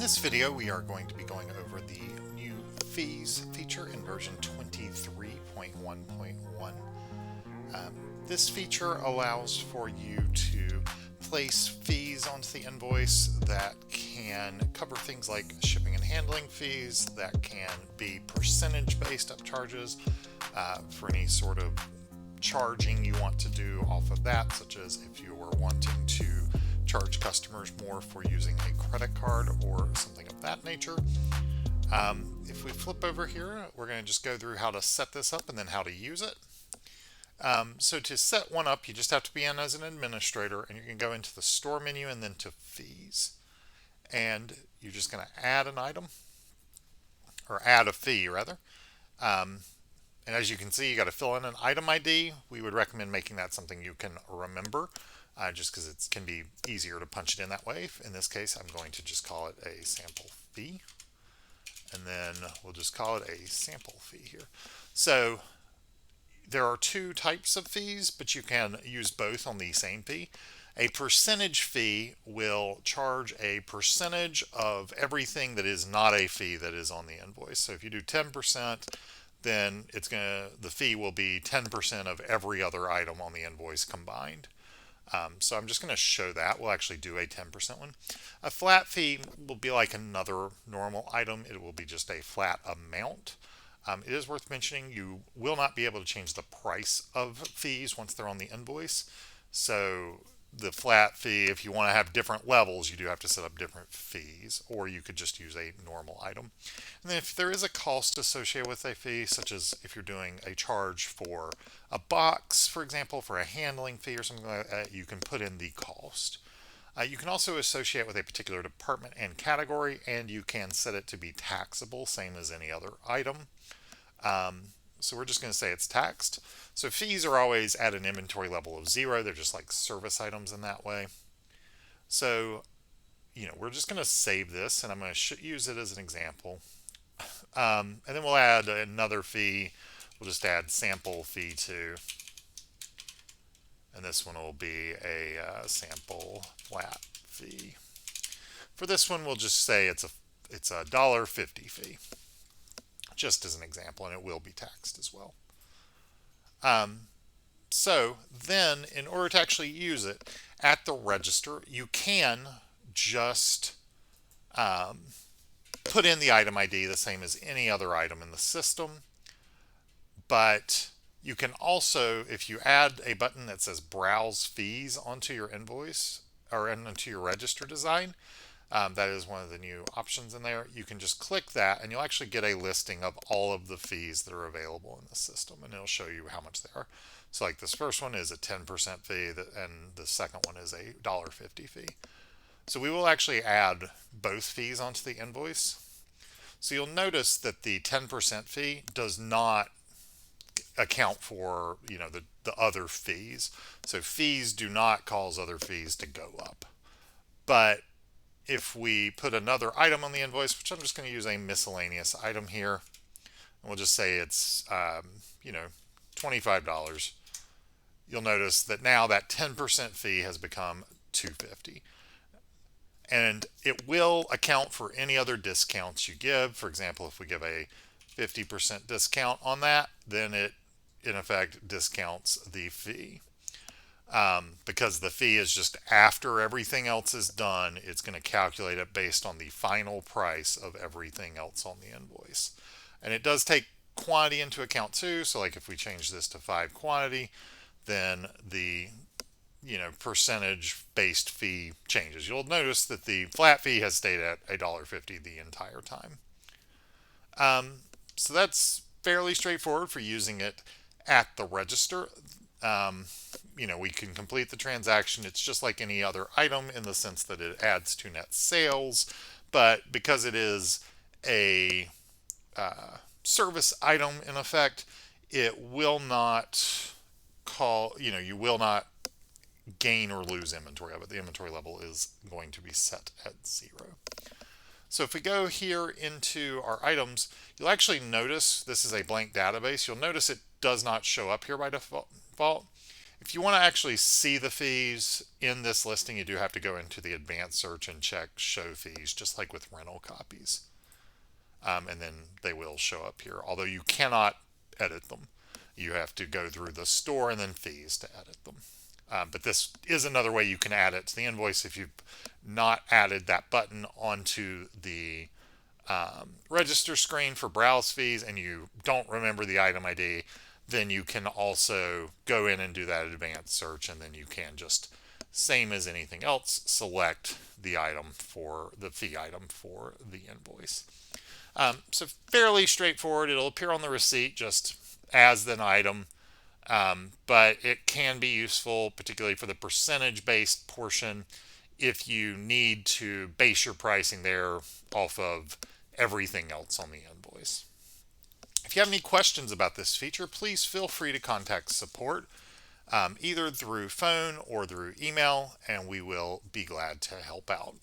this video, we are going to be going over the new fees feature in version 23.1.1. This feature allows for you to place fees onto the invoice that can cover things like shipping and handling fees, that can be percentage-based upcharges for any sort of charging you want to do off of that, such as if you were wanting to charge customers more for using a credit card or something of that nature. If we flip over here, we're going to just go through how to set this up and then how to use it. So to set one up, you just have to be in as an administrator, and you can go into the store menu and then to fees. And you're just going to add an item, or add a fee rather. And as you can see, you got to fill in an item ID. We would recommend making that something you can remember, just because it can be easier to punch it in that way. In this case, I'm going to just call it a sample fee. And then we'll just call it a sample fee here. So there are two types of fees, but you can use both on the same fee. A percentage fee will charge a percentage of everything that is not a fee that is on the invoice. So if you do 10%, then the fee will be 10% of every other item on the invoice combined. So I'm just going to show that. We'll actually do a 10% one. A flat fee will be like another normal item. It will be just a flat amount. It is worth mentioning you will not be able to change the price of fees once they're on the invoice. So the flat fee, if you want to have different levels, you do have to set up different fees, or you could just use a normal item. And then if there is a cost associated with a fee, such as if you're doing a charge for a box, for example, for a handling fee or something like that, you can put in the cost. You can also associate with a particular department and category, and you can set it to be taxable, same as any other item. So we're just going to say it's taxed. So fees are always at an inventory level of 0. They're just like service items in that way. So, we're just going to save this, and I'm going to use it as an example. And then we'll add another fee. We'll just add sample fee 2. And this one will be a sample flat fee. For this one, we'll just say it's a $1.50 fee, just as an example, and it will be taxed as well. So then, in order to actually use it at the register, you can just put in the item ID the same as any other item in the system. But you can also, if you add a button that says Browse Fees onto your invoice or onto your register design, that is one of the new options in there. You can just click that, and you'll actually get a listing of all of the fees that are available in the system, and it'll show you how much they are. So like this first one is a 10% fee, and the second one is a $1.50 fee. So we will actually add both fees onto the invoice. So you'll notice that the 10% fee does not account for the other fees. So fees do not cause other fees to go up. But if we put another item on the invoice, which I'm just going to use a miscellaneous item here, and we'll just say it's $25, you'll notice that now that 10% fee has become $2.50. And it will account for any other discounts you give. For example, if we give a 50% discount on that, then it in effect discounts the fee. Because the fee is just after everything else is done, it's going to calculate it based on the final price of everything else on the invoice. And it does take quantity into account too. So like if we change this to 5 quantity, then the percentage based fee changes. You'll notice that the flat fee has stayed at $1.50 the entire time. So that's fairly straightforward for using it at the register. We can complete the transaction. It's just like any other item in the sense that it adds to net sales, but because it is a service item in effect, it will not you will not gain or lose inventory of it. The inventory level is going to be set at 0. So if we go here into our items, you'll actually notice this is a blank database. You'll notice it does not show up here by default. If you want to actually see the fees in this listing, you do have to go into the advanced search and check show fees, just like with rental copies. And then they will show up here, although you cannot edit them. You have to go through the store and then fees to edit them. But this is another way you can add it to the invoice if you've not added that button onto the register screen for browse fees and you don't remember the item ID. Then you can also go in and do that advanced search, and then you can just, same as anything else, select the item for the fee item for the invoice. So fairly straightforward. It'll appear on the receipt just as an item, but it can be useful, particularly for the percentage-based portion, if you need to base your pricing there off of everything else on the invoice. If you have any questions about this feature, please feel free to contact support, either through phone or through email, and we will be glad to help out.